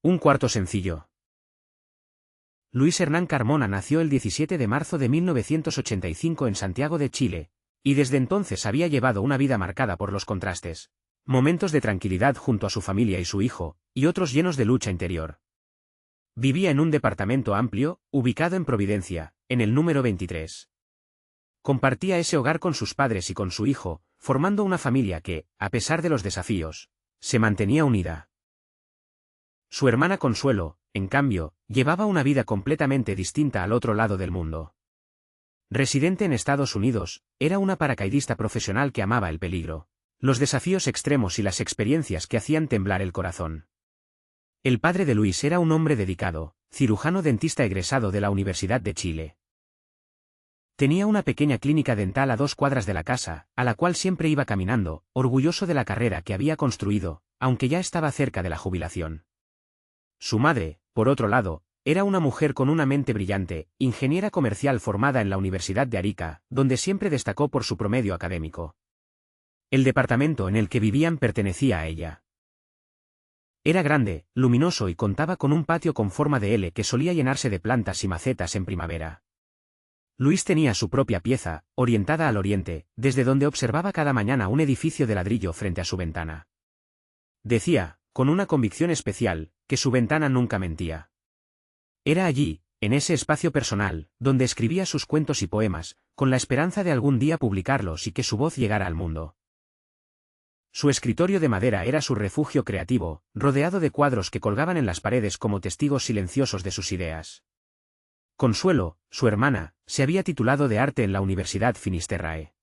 Un cuarto sencillo. Luis Hernán Carmona nació el 17 de marzo de 1985 en Santiago de Chile, y desde entonces había llevado una vida marcada por los contrastes, momentos de tranquilidad junto a su familia y su hijo, y otros llenos de lucha interior. Vivía en un departamento amplio, ubicado en Providencia, en el número 23. Compartía ese hogar con sus padres y con su hijo, formando una familia que, a pesar de los desafíos, se mantenía unida. Su hermana Consuelo, en cambio, llevaba una vida completamente distinta al otro lado del mundo. Residente en Estados Unidos, era una paracaidista profesional que amaba el peligro, los desafíos extremos y las experiencias que hacían temblar el corazón. El padre de Luis era un hombre dedicado, cirujano dentista egresado de la Universidad de Chile. Tenía una pequeña clínica dental a 2 cuadras de la casa, a la cual siempre iba caminando, orgulloso de la carrera que había construido, aunque ya estaba cerca de la jubilación. Su madre, por otro lado, era una mujer con una mente brillante, ingeniera comercial formada en la Universidad de Arica, donde siempre destacó por su promedio académico. El departamento en el que vivían pertenecía a ella. Era grande, luminoso y contaba con un patio con forma de L que solía llenarse de plantas y macetas en primavera. Luis tenía su propia pieza, orientada al oriente, desde donde observaba cada mañana un edificio de ladrillo frente a su ventana. Decía, con una convicción especial, que su ventana nunca mentía. Era allí, en ese espacio personal, donde escribía sus cuentos y poemas, con la esperanza de algún día publicarlos y que su voz llegara al mundo. Su escritorio de madera era su refugio creativo, rodeado de cuadros que colgaban en las paredes como testigos silenciosos de sus ideas. Consuelo, su hermana, se había titulado de arte en la Universidad Finisterrae.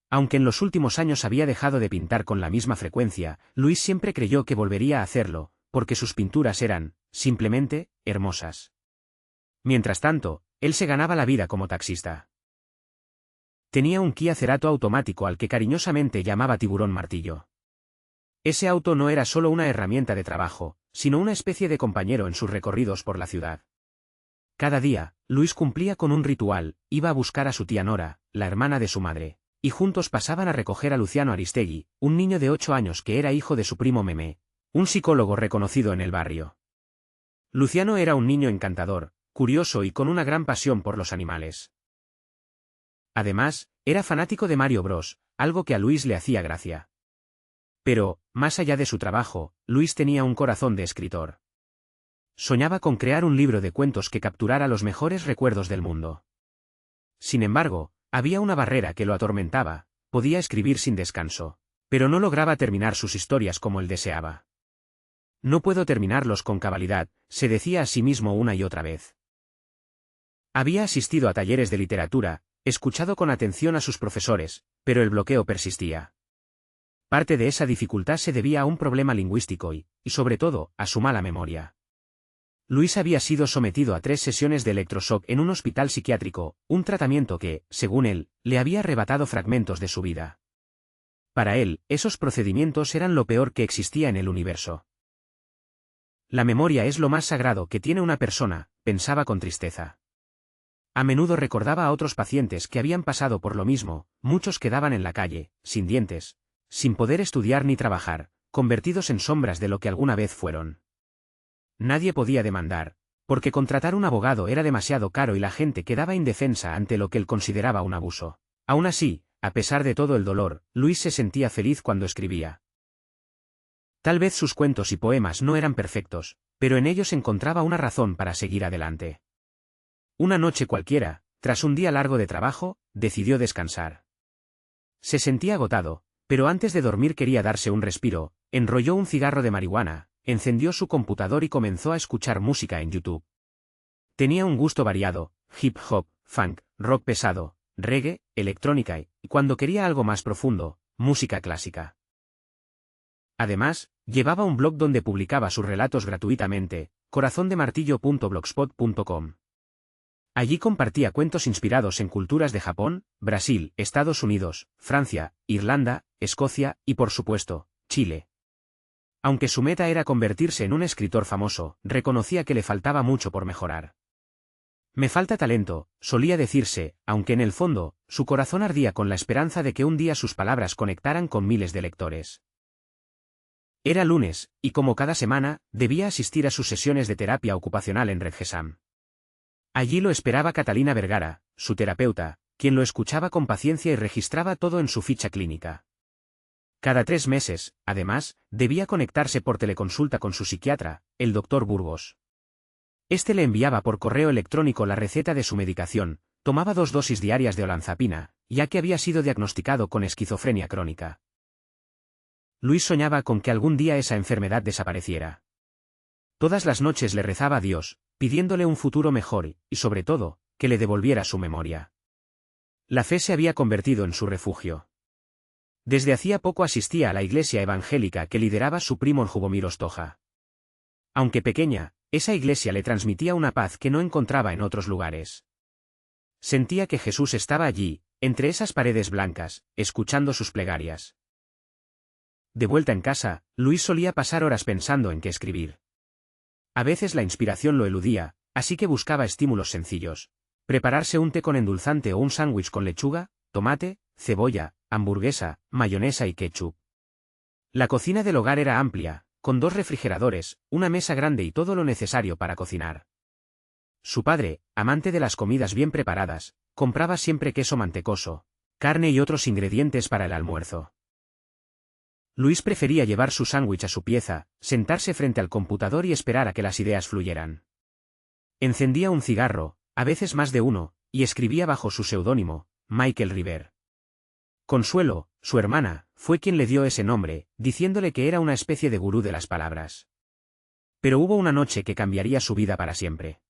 Aunque en los últimos años había dejado de pintar con la misma frecuencia, Luis siempre creyó que volvería a hacerlo, porque sus pinturas eran, simplemente, hermosas. Mientras tanto, él se ganaba la vida como taxista. Tenía un Kia Cerato automático al que cariñosamente llamaba Tiburón Martillo. Ese auto no era solo una herramienta de trabajo, sino una especie de compañero en sus recorridos por la ciudad. Cada día, Luis cumplía con un ritual, iba a buscar a su tía Nora, la hermana de su madre, y juntos pasaban a recoger a Luciano Aristegui, un niño de 8 años que era hijo de su primo Meme, un psicólogo reconocido en el barrio. Luciano era un niño encantador, curioso y con una gran pasión por los animales. Además, era fanático de Mario Bros, algo que a Luis le hacía gracia. Pero, más allá de su trabajo, Luis tenía un corazón de escritor. Soñaba con crear un libro de cuentos que capturara los mejores recuerdos del mundo. Sin embargo, había una barrera que lo atormentaba, podía escribir sin descanso, pero no lograba terminar sus historias como él deseaba. No puedo terminarlos con cabalidad, se decía a sí mismo una y otra vez. Había asistido a talleres de literatura, escuchado con atención a sus profesores, pero el bloqueo persistía. Parte de esa dificultad se debía a un problema lingüístico y, sobre todo, a su mala memoria. Luis había sido sometido a 3 sesiones de electroshock en un hospital psiquiátrico, un tratamiento que, según él, le había arrebatado fragmentos de su vida. Para él, esos procedimientos eran lo peor que existía en el universo. La memoria es lo más sagrado que tiene una persona, pensaba con tristeza. A menudo recordaba a otros pacientes que habían pasado por lo mismo, muchos quedaban en la calle, sin dientes, sin poder estudiar ni trabajar, convertidos en sombras de lo que alguna vez fueron. Nadie podía demandar, porque contratar un abogado era demasiado caro y la gente quedaba indefensa ante lo que él consideraba un abuso. Aún así, a pesar de todo el dolor, Luis se sentía feliz cuando escribía. Tal vez sus cuentos y poemas no eran perfectos, pero en ellos encontraba una razón para seguir adelante. Una noche cualquiera, tras un día largo de trabajo, decidió descansar. Se sentía agotado, pero antes de dormir quería darse un respiro, enrolló un cigarro de marihuana, encendió su computador y comenzó a escuchar música en YouTube. Tenía un gusto variado, hip hop, funk, rock pesado, reggae, electrónica y, cuando quería algo más profundo, música clásica. Además, llevaba un blog donde publicaba sus relatos gratuitamente, corazondemartillo.blogspot.com. Allí compartía cuentos inspirados en culturas de Japón, Brasil, Estados Unidos, Francia, Irlanda, Escocia y por supuesto, Chile. Aunque su meta era convertirse en un escritor famoso, reconocía que le faltaba mucho por mejorar. Me falta talento, solía decirse, aunque en el fondo, su corazón ardía con la esperanza de que un día sus palabras conectaran con miles de lectores. Era lunes, y como cada semana, debía asistir a sus sesiones de terapia ocupacional en Redgesam. Allí lo esperaba Catalina Vergara, su terapeuta, quien lo escuchaba con paciencia y registraba todo en su ficha clínica. Cada 3 meses, además, debía conectarse por teleconsulta con su psiquiatra, el doctor Burgos. Este le enviaba por correo electrónico la receta de su medicación, tomaba 2 dosis diarias de olanzapina, ya que había sido diagnosticado con esquizofrenia crónica. Luis soñaba con que algún día esa enfermedad desapareciera. Todas las noches le rezaba a Dios, pidiéndole un futuro mejor y, sobre todo, que le devolviera su memoria. La fe se había convertido en su refugio. Desde hacía poco asistía a la iglesia evangélica que lideraba su primo Ljubomir Ostoja. Aunque pequeña, esa iglesia le transmitía una paz que no encontraba en otros lugares. Sentía que Jesús estaba allí, entre esas paredes blancas, escuchando sus plegarias. De vuelta en casa, Luis solía pasar horas pensando en qué escribir. A veces la inspiración lo eludía, así que buscaba estímulos sencillos. Prepararse un té con endulzante o un sándwich con lechuga, tomate, cebolla, hamburguesa, mayonesa y ketchup. La cocina del hogar era amplia, con 2 refrigeradores, una mesa grande y todo lo necesario para cocinar. Su padre, amante de las comidas bien preparadas, compraba siempre queso mantecoso, carne y otros ingredientes para el almuerzo. Luis prefería llevar su sándwich a su pieza, sentarse frente al computador y esperar a que las ideas fluyeran. Encendía un cigarro, a veces más de uno, y escribía bajo su seudónimo, Michael River. Consuelo, su hermana, fue quien le dio ese nombre, diciéndole que era una especie de gurú de las palabras. Pero hubo una noche que cambiaría su vida para siempre.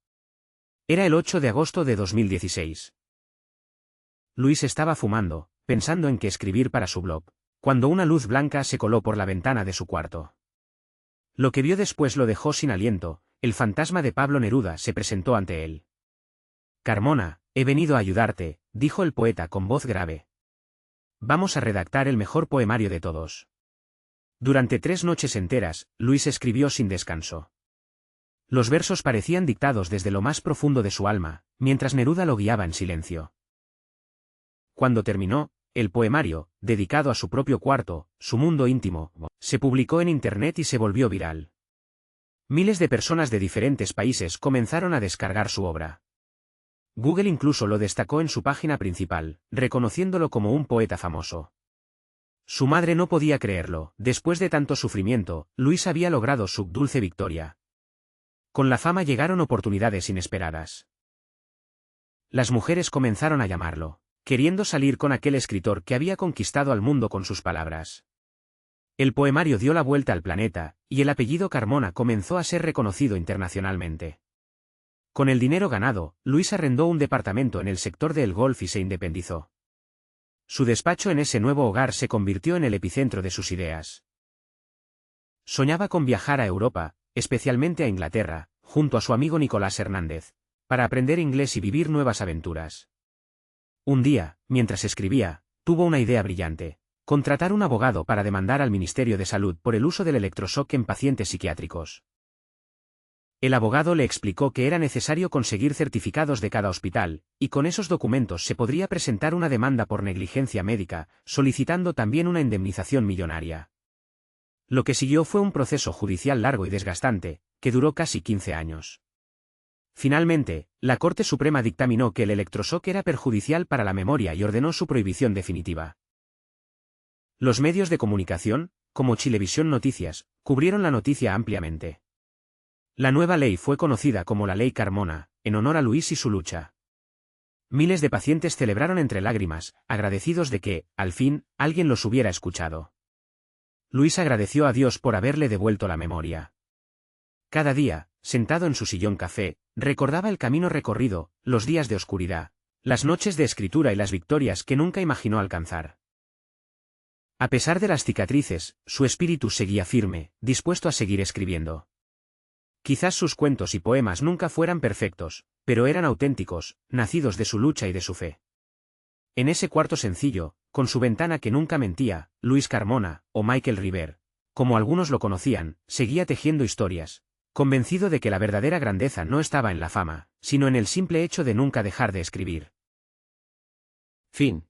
Era el 8 de agosto de 2016. Luis estaba fumando, pensando en qué escribir para su blog, cuando una luz blanca se coló por la ventana de su cuarto. Lo que vio después lo dejó sin aliento, el fantasma de Pablo Neruda se presentó ante él. Carmona, he venido a ayudarte, dijo el poeta con voz grave. Vamos a redactar el mejor poemario de todos. Durante 3 noches enteras, Luis escribió sin descanso. Los versos parecían dictados desde lo más profundo de su alma, mientras Neruda lo guiaba en silencio. Cuando terminó, el poemario, dedicado a su propio cuarto, su mundo íntimo, se publicó en Internet y se volvió viral. Miles de personas de diferentes países comenzaron a descargar su obra. Google incluso lo destacó en su página principal, reconociéndolo como un poeta famoso. Su madre no podía creerlo, después de tanto sufrimiento, Luis había logrado su dulce victoria. Con la fama llegaron oportunidades inesperadas. Las mujeres comenzaron a llamarlo, queriendo salir con aquel escritor que había conquistado al mundo con sus palabras. El poemario dio la vuelta al planeta, y el apellido Carmona comenzó a ser reconocido internacionalmente. Con el dinero ganado, Luis arrendó un departamento en el sector de El Golf y se independizó. Su despacho en ese nuevo hogar se convirtió en el epicentro de sus ideas. Soñaba con viajar a Europa, especialmente a Inglaterra, junto a su amigo Nicolás Hernández, para aprender inglés y vivir nuevas aventuras. Un día, mientras escribía, tuvo una idea brillante: contratar un abogado para demandar al Ministerio de Salud por el uso del electroshock en pacientes psiquiátricos. El abogado le explicó que era necesario conseguir certificados de cada hospital, y con esos documentos se podría presentar una demanda por negligencia médica, solicitando también una indemnización millonaria. Lo que siguió fue un proceso judicial largo y desgastante, que duró casi 15 años. Finalmente, la Corte Suprema dictaminó que el electroshock era perjudicial para la memoria y ordenó su prohibición definitiva. Los medios de comunicación, como Chilevisión Noticias, cubrieron la noticia ampliamente. La nueva ley fue conocida como la Ley Carmona, en honor a Luis y su lucha. Miles de pacientes celebraron entre lágrimas, agradecidos de que, al fin, alguien los hubiera escuchado. Luis agradeció a Dios por haberle devuelto la memoria. Cada día, sentado en su sillón café, recordaba el camino recorrido, los días de oscuridad, las noches de escritura y las victorias que nunca imaginó alcanzar. A pesar de las cicatrices, su espíritu seguía firme, dispuesto a seguir escribiendo. Quizás sus cuentos y poemas nunca fueran perfectos, pero eran auténticos, nacidos de su lucha y de su fe. En ese cuarto sencillo, con su ventana que nunca mentía, Luis Carmona, o Michael River, como algunos lo conocían, seguía tejiendo historias, convencido de que la verdadera grandeza no estaba en la fama, sino en el simple hecho de nunca dejar de escribir. Fin.